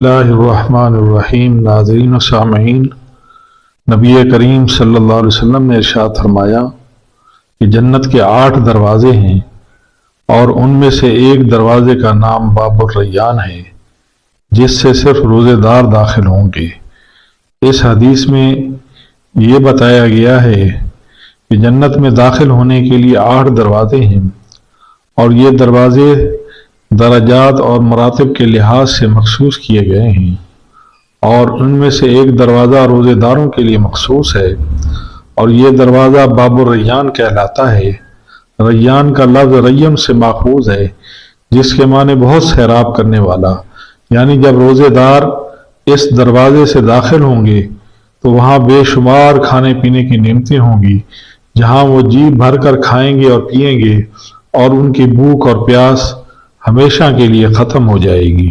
बिस्मिल्लाहिर्रहमानिर्रहीम। नाज़रीन व सामईन, नबी करीम सल्लल्लाहु अलैहि वसल्लम ने इरशाद फरमाया कि जन्नत के 8 दरवाजे हैं और उनमें से एक दरवाजे का नाम बाबुर रैयान है, जिससे सिर्फ रोज़ेदार दाखिल होंगे। इस हदीस में ये बताया गया है कि जन्नत में दाखिल होने के लिए 8 दरवाजे हैं और ये दरवाजे दराजात और मरातब के लिहाज से मखसूस किए गए हैं और उनमें से एक दरवाज़ा रोज़ेदारों के लिए मखसूस है और ये दरवाज़ा बाबुर रैयान कहलाता है। रैयान का लफ्ज़ रय्यम से माखूज है, जिसके माने बहुत सैराब करने वाला। यानी जब रोज़ेदार इस दरवाजे से दाखिल होंगे तो वहाँ बेशुमार खाने पीने की नेमतें होंगी, जहाँ वो जी भर कर खाएंगे और पिएंगे और उनकी भूख और प्यास हमेशा के लिए ख़त्म हो जाएगी।